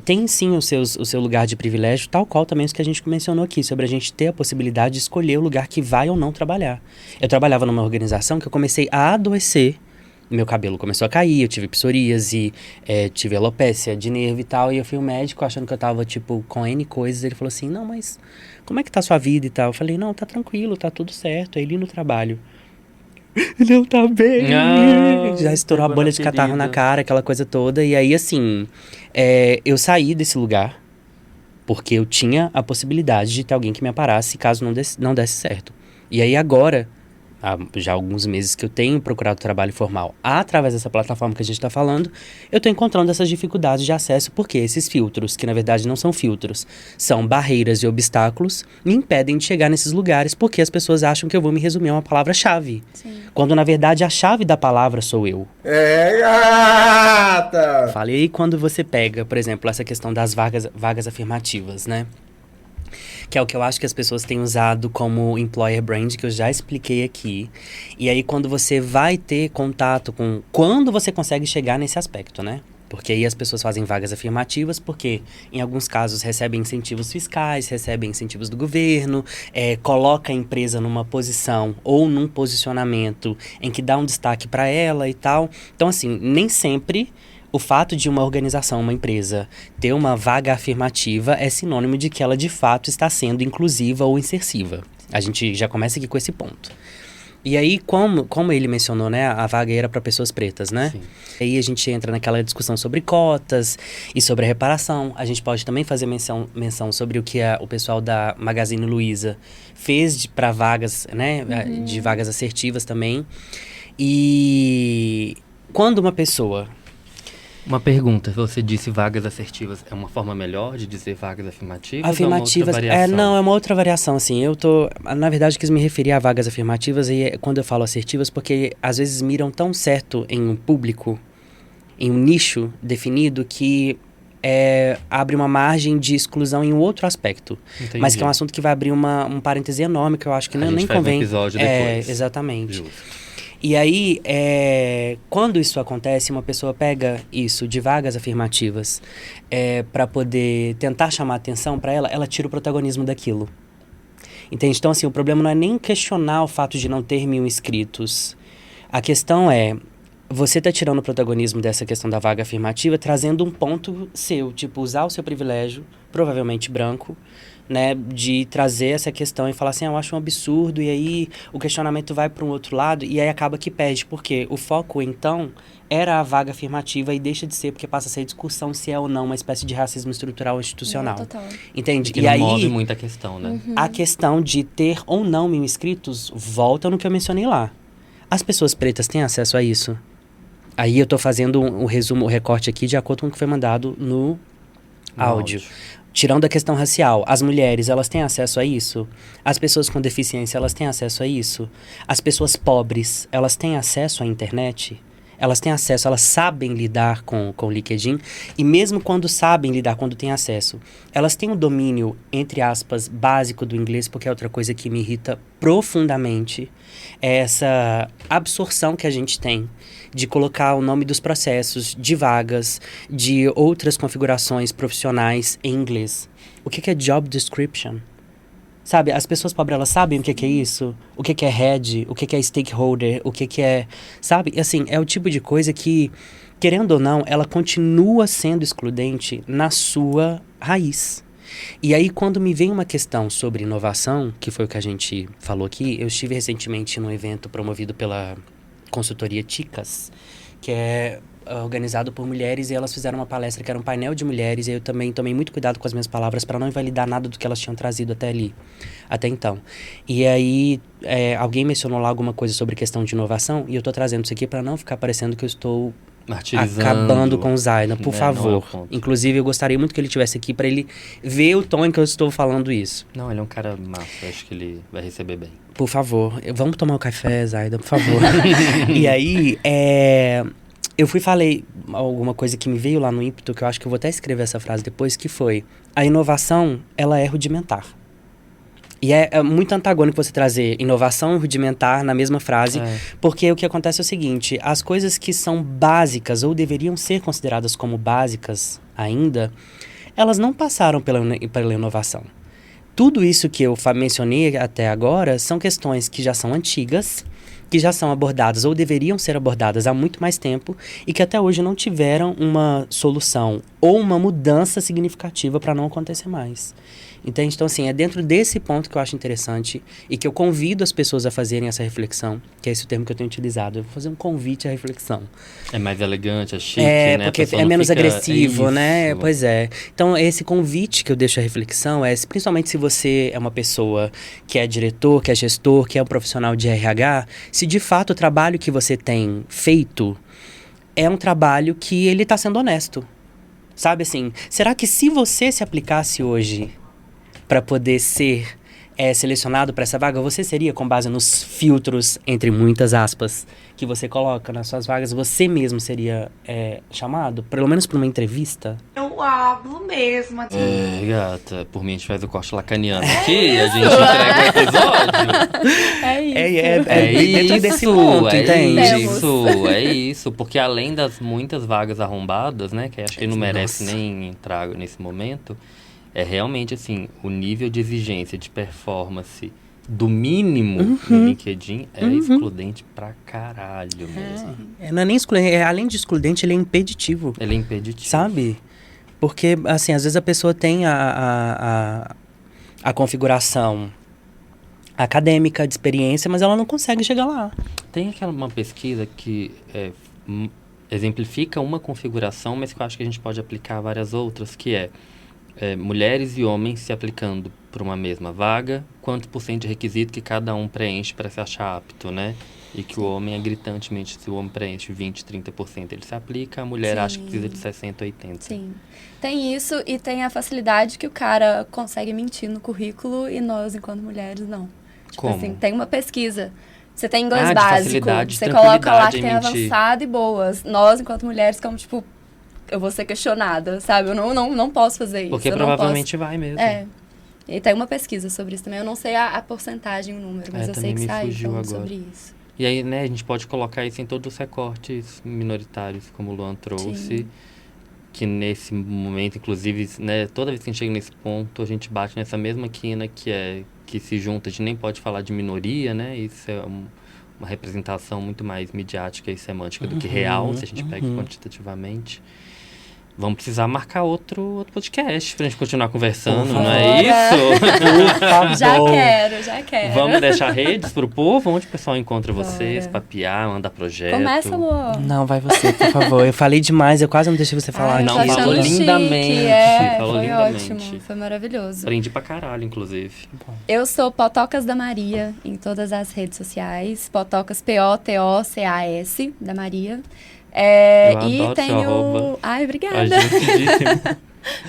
tem sim o seu lugar de privilégio, tal qual também os que a gente mencionou aqui, sobre a gente ter a possibilidade de escolher o lugar que vai ou não trabalhar. Eu trabalhava numa organização que eu comecei a adoecer, meu cabelo começou a cair, eu tive psoríase, tive alopécia de nervo e tal, e eu fui ao médico achando que eu tava, tipo, com N coisas, ele falou assim, não, mas como é que tá a sua vida e tal? Eu falei, não, tá tranquilo, tá tudo certo, é ele no trabalho. Não tá bem. Já estourou a pegou bolha na de catarro na ferida. cara, aquela coisa toda. E aí, assim, eu saí desse lugar porque eu tinha a possibilidade de ter alguém que me amparasse caso não desse certo. E aí agora, há já alguns meses que eu tenho procurado trabalho formal através dessa plataforma que a gente está falando, eu estou encontrando essas dificuldades de acesso porque esses filtros, que na verdade não são filtros, são barreiras e obstáculos, me impedem de chegar nesses lugares porque as pessoas acham que eu vou me resumir a uma palavra-chave. Quando na verdade a chave da palavra sou eu. É, gata! Fala, e aí quando você pega, por exemplo, essa questão das vagas afirmativas, né? Que é o que eu acho que as pessoas têm usado como employer brand, que eu já expliquei aqui. E aí, quando você vai ter contato com... Quando você consegue chegar nesse aspecto, né? Porque aí as pessoas fazem vagas afirmativas, porque em alguns casos recebem incentivos fiscais, recebem incentivos do governo, coloca a empresa numa posição ou num posicionamento em que dá um destaque para ela e tal. Então, assim, nem sempre... O fato de uma organização, uma empresa, ter uma vaga afirmativa é sinônimo de que ela, de fato, está sendo inclusiva ou insersiva. A gente já começa aqui com esse ponto. E aí, como ele mencionou, né, a vaga era para pessoas pretas, né? Sim. Aí a gente entra naquela discussão sobre cotas e sobre a reparação. A gente pode também fazer menção sobre o que o pessoal da Magazine Luiza fez para vagas, né, de vagas assertivas também. E quando uma pessoa... Uma pergunta, você disse vagas assertivas, é uma forma melhor de dizer vagas afirmativas? Afirmativas, ou é uma outra variação? não, é uma outra variação, assim, na verdade, quis me referir a vagas afirmativas, e quando eu falo assertivas, porque às vezes miram tão certo em um público, em um nicho definido, que abre uma margem de exclusão em um outro aspecto. Entendi. Mas que é um assunto que vai abrir um parêntese enorme, que eu acho que A gente nem faz um convém. episódio depois. Exatamente. Justo. E aí, quando isso acontece, uma pessoa pega isso de vagas afirmativas para poder tentar chamar atenção para ela tira o protagonismo daquilo. Entende? Então, assim, o problema não é nem questionar o fato de não ter 1.000 inscritos. A questão é, você tá tirando o protagonismo dessa questão da vaga afirmativa, trazendo um ponto seu, tipo, usar o seu privilégio, provavelmente branco, né, de trazer essa questão e falar assim, eu acho um absurdo, e aí o questionamento vai para um outro lado, e aí acaba que perde, porque o foco, então, era a vaga afirmativa e deixa de ser, porque passa a ser discussão se é ou não uma espécie de racismo estrutural ou institucional. Total. Entende? Que E não aí, move muita questão, né? a questão de ter ou não 1.000 inscritos volta no que eu mencionei lá. As pessoas pretas têm acesso a isso? Aí eu tô fazendo um resumo, um recorte aqui de acordo com o que foi mandado no áudio. Tirando a questão racial, as mulheres, elas têm acesso a isso? As pessoas com deficiência, elas têm acesso a isso? As pessoas pobres, elas têm acesso à internet? elas têm acesso, elas sabem lidar com o LinkedIn, e mesmo quando sabem lidar, quando têm acesso, elas têm um domínio, entre aspas, básico do inglês, porque é outra coisa que me irrita profundamente, é essa absorção que a gente tem de colocar o nome dos processos, de vagas, de outras configurações profissionais em inglês. O que é job description? Sabe, as pessoas pobres, elas sabem o que é isso? O que é head? O que é stakeholder? O que é... Sabe? Assim, é o tipo de coisa que, querendo ou não, ela continua sendo excludente na sua raiz. E aí, quando me vem uma questão sobre inovação, que foi o que a gente falou aqui, eu estive recentemente num evento promovido pela consultoria Ticas, que é organizado por mulheres, e elas fizeram uma palestra que era um painel de mulheres, e eu também tomei muito cuidado com as minhas palavras para não invalidar nada do que elas tinham trazido até então. E aí, alguém mencionou lá alguma coisa sobre questão de inovação, e eu tô trazendo isso aqui para não ficar parecendo que eu estou acabando com o Zaidan, por favor. Inclusive, eu gostaria muito que ele estivesse aqui para ele ver o tom em que eu estou falando isso. Não, ele é um cara massa, acho que ele vai receber bem. Por favor, vamos tomar um café, Zaidan, por favor. E aí, eu falei alguma coisa que me veio lá no ímpeto, que eu acho que eu vou até escrever essa frase depois, que foi: a inovação, ela é rudimentar. E é muito antagônico você trazer inovação e rudimentar na mesma frase, porque o que acontece é o seguinte: as coisas que são básicas, ou deveriam ser consideradas como básicas ainda, elas não passaram pela inovação. Tudo isso que eu mencionei até agora são questões que já são antigas, que já são abordadas ou deveriam ser abordadas há muito mais tempo e que até hoje não tiveram uma solução ou uma mudança significativa para não acontecer mais. Entende? Então, assim, é dentro desse ponto que eu acho interessante e que eu convido as pessoas a fazerem essa reflexão, que é esse o termo que eu tenho utilizado. Eu vou fazer um convite à reflexão. É mais elegante, é chique, né? Porque é menos agressivo, né? Pois é. Então, esse convite que eu deixo à reflexão é, principalmente se você é uma pessoa que é diretor, que é gestor, que é um profissional de RH, se de fato o trabalho que você tem feito é um trabalho que ele está sendo honesto. Sabe assim, será que se você se aplicasse hoje para poder ser selecionado para essa vaga, você seria com base nos filtros, entre muitas aspas, que você coloca nas suas vagas, você mesmo seria chamado, pelo menos para uma entrevista? Eu hablo mesmo. Gata, por mim a gente faz o corte lacaniano aqui e a gente entrega o episódio. É isso. Dentro desse ponto, entende? É isso, porque além das muitas vagas arrombadas, né, que acho que não merece nem entrar nesse momento, é realmente, assim, o nível de exigência de performance do mínimo no LinkedIn é excludente pra caralho mesmo. Não é nem excludente, além de excludente, ele é impeditivo. Ele é impeditivo. Sabe? Porque, assim, às vezes a pessoa tem a configuração acadêmica, de experiência, mas ela não consegue chegar lá. Tem uma pesquisa que exemplifica uma configuração, mas que eu acho que a gente pode aplicar a várias outras, que mulheres e homens se aplicando para uma mesma vaga, quantos por cento de requisito que cada um preenche para se achar apto, né? E que o homem é gritantemente, se o homem preenche 20%, 30%, ele se aplica, a mulher acha que precisa de 60%, 80%. Sim. Tem isso e tem a facilidade que o cara consegue mentir no currículo e nós, enquanto mulheres, não. Tipo Como? assim, tem uma pesquisa. Você tem inglês de básico, facilidade, você coloca lá que em tem mentir. avançado e boas. Nós, enquanto mulheres, como tipo, eu vou ser questionada, sabe? Eu não posso fazer isso. Porque provavelmente vai mesmo. E tem uma pesquisa sobre isso também. Eu não sei a porcentagem, o número, mas eu sei que saiu falando sobre isso. E aí, né, a gente pode colocar isso em todos os recortes minoritários, como o Luan trouxe. Sim. Que nesse momento, inclusive, né, toda vez que a gente chega nesse ponto, a gente bate nessa mesma quina que se junta, a gente nem pode falar de minoria, né? Isso é uma representação muito mais midiática e semântica do que real, se a gente pega quantitativamente. Vamos precisar marcar outro podcast pra gente continuar conversando, não é isso? Por favor. Já quero. Vamos deixar redes pro povo, onde o pessoal encontra vocês, papiar, mandar projeto. Começa, Luan. Não, vai você, por favor. Eu falei demais, eu quase não deixei você falar. Não, falou lindamente. Foi ótimo, foi maravilhoso. Aprendi pra caralho, inclusive. Eu sou Potocas da Maria em todas as redes sociais. Potocas, P-O-T-O-C-A-S, da Maria. Eu adoro e tenho... seu arroba. Ai, obrigada. A gente disse.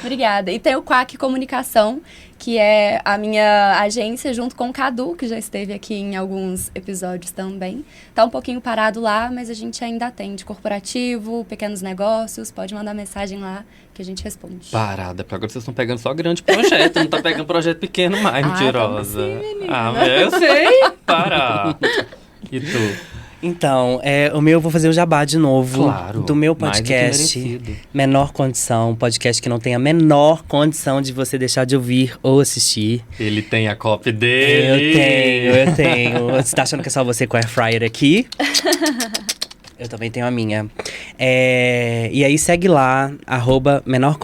Obrigada. E tem o Quack Comunicação, que é a minha agência junto com o Cadu, que já esteve aqui em alguns episódios também. Tá um pouquinho parado lá, mas a gente ainda atende corporativo, pequenos negócios. Pode mandar mensagem lá que a gente responde. Parada, porque agora vocês estão pegando só grande projeto, não tá pegando projeto pequeno mais, mentirosa. Como assim, menina? Eu sei. Para. E tu? Então, o meu eu vou fazer o jabá de novo. Claro, do meu mais do que podcast. merecido. Menor Condição, podcast que não tem a menor condição de você deixar de ouvir ou assistir. Ele tem a copy dele. Eu tenho. Você tá achando que é só você com a air fryer aqui? Eu também tenho a minha. E aí segue lá, @Menor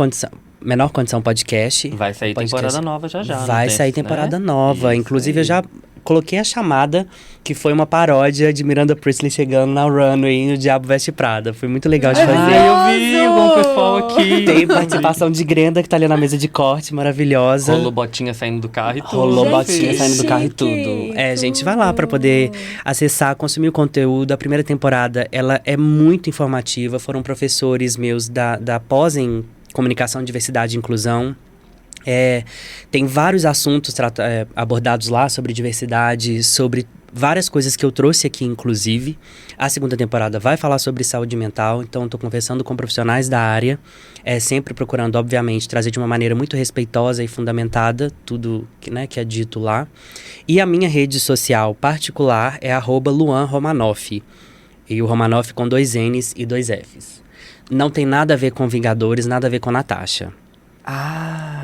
Condição Podcast. Vai sair temporada nova já. Vai sair temporada nova. Isso Inclusive, aí. eu já coloquei a chamada, que foi uma paródia de Miranda Priestly chegando na runway no Diabo Veste Prada. Foi muito legal de fazer. Ai, eu vi o pessoal aqui. Tem participação de Grenda, que tá ali na mesa de corte, maravilhosa. Rolou botinha saindo do carro e tudo. Rolou Gente, botinha que saindo do carro e chique, tudo. Gente, vai lá pra poder acessar, consumir o conteúdo. A primeira temporada, ela é muito informativa. Foram professores meus da pós em Comunicação, Diversidade e Inclusão. Tem vários assuntos abordados lá sobre diversidade, sobre várias coisas que eu trouxe aqui, inclusive. A segunda temporada vai falar sobre saúde mental, então estou conversando com profissionais da área, sempre procurando, obviamente, trazer de uma maneira muito respeitosa e fundamentada tudo que é dito lá. E a minha rede social particular é @LuanRomanoff, e o Romanoff com 2 N's e 2 F's. Não tem nada a ver com Vingadores, nada a ver com Natasha.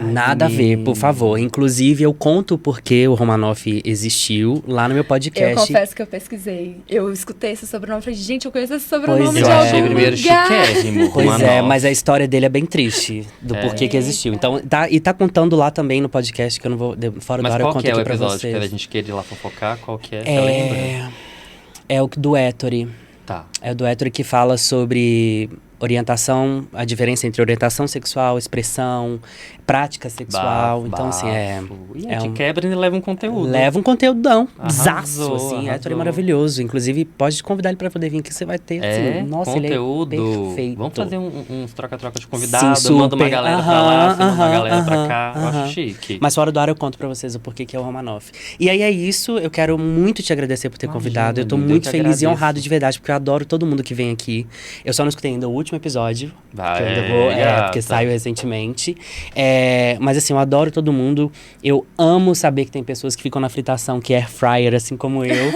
Nada a ver, por favor. Inclusive, eu conto porque o Romanoff existiu lá no meu podcast. Eu confesso que eu pesquisei. Eu escutei esse sobrenome e falei, gente, eu conheço esse sobrenome Pois de Eu é. algum achei primeiro lugar. chiquérrimo. Pois Romanoff. mas a história dele é bem triste, do porquê que existiu. Então, tá contando lá também no podcast, que eu não vou, fora da Mas hora eu qual conto que é o aqui pra episódio vocês. que a gente quer ir lá fofocar? Qual que é? Você lembra? É o do Ettore. Tá. É o do Ettore que fala sobre orientação, a diferença entre orientação sexual, expressão, prática sexual. Então, assim, E quebra e leva um conteúdo. leva um conteúdão, Arrasou, zaço, assim. Ettore é arrasou. maravilhoso. Inclusive, pode convidar ele pra poder vir, que você vai ter, assim, nossa, conteúdo. ele é perfeito. Vamos fazer uns troca-troca de convidado. Sim, Manda uma super. galera pra lá, você manda uma galera pra aham, cá. Eu aham. acho chique. Mas fora do ar eu conto pra vocês o porquê que é o Romanoff. E aí é isso, eu quero muito te agradecer por ter Imagina, convidado. Eu tô amiga, eu muito que feliz e agradeço. honrado de verdade, porque eu adoro todo mundo que vem aqui. Eu só não escutei ainda o último episódio, Vai, que eu ainda vou, gata. porque saiu recentemente. Mas assim, eu adoro todo mundo. Eu amo saber que tem pessoas que ficam na fritação, que é air fryer, assim como eu.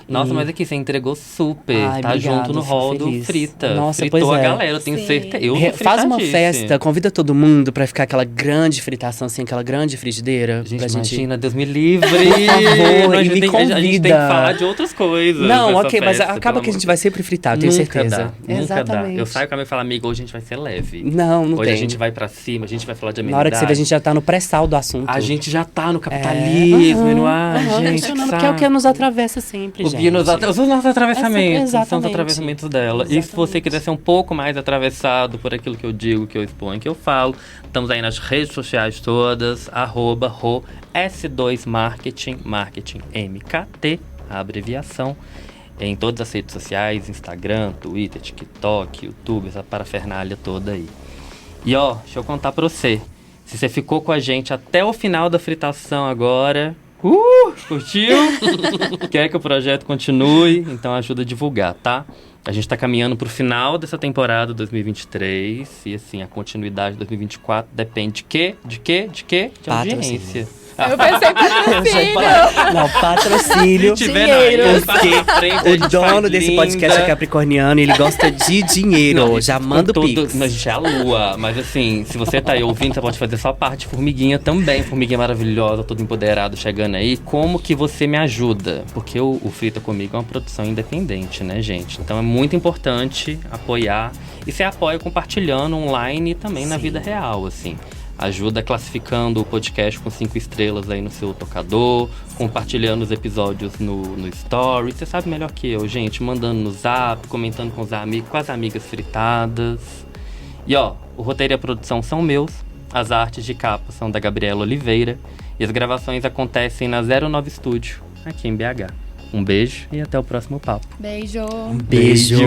Nossa, mas aqui você entregou super. Ai, Tá obrigado, junto no fico hall do feliz. Frita. Nossa, Fritou pois a é. galera, eu tenho Sim. certeza. Eu tô Faz uma fritadice. festa, convida todo mundo pra ficar aquela grande fritação, assim, aquela grande frigideira. Gente, pra imagina, Deus me livre. favor, a, e gente me tem, a gente tem que convida. falar de outras coisas. Não, nessa ok, mas festa, acaba pelo que a amor gente vai sempre fritar, eu tenho Nunca certeza. Dá, nunca Exatamente. dá. Eu saio com a minha e falo, amiga, hoje a gente vai ser leve. Não Hoje tem. a gente vai pra cima, a gente vai falar de Na hora que você vê, a amenidade. gente já tá no pré-sal do assunto. A gente já tá no capitalismo e no ar, gente. Questionando, que é o que nos atravessa sempre, O gente. Guia nos os nossos atravessamentos, são os Exatamente. atravessamentos dela. E se você quiser ser um pouco mais atravessado por aquilo que eu digo, que eu exponho, que eu falo, estamos aí nas redes sociais todas, @S2Marketing, Marketing MKT, a abreviação, em todas as redes sociais, Instagram, Twitter, TikTok, YouTube, essa parafernália toda aí. E ó, deixa eu contar pra você, se você ficou com a gente até o final da fritação agora... Curtiu? Quer que o projeto continue? Então ajuda a divulgar, tá? A gente tá caminhando pro final dessa temporada 2023. E assim, a continuidade de 2024 depende de quê? De quê? De quê? De Patrocínio. audiência. Eu pensei patrocínio. Não, patrocínio. Se tiver na frente, a gente O dono faz desse linda. podcast é capricorniano e ele gosta de dinheiro. Não, Já com manda o todo- pix. Mas, gente, é a lua. Mas assim, se você tá aí ouvindo, você pode fazer sua parte de formiguinha também. Formiguinha maravilhosa, todo empoderado chegando aí. Como que você me ajuda? Porque o Frita Comigo é uma produção independente, né, gente? Então é muito importante apoiar. E você apoia compartilhando online e também na vida real, assim. Ajuda classificando o podcast com 5 estrelas aí no seu tocador, compartilhando os episódios no Story. Você sabe melhor que eu, gente. Mandando no Zap, comentando com os amigos, com as amigas fritadas. E ó, o roteiro e a produção são meus. As artes de capa são da Gabriela Oliveira. E as gravações acontecem na 09 Studio, aqui em BH. Um beijo e até o próximo papo. Beijo. Beijo.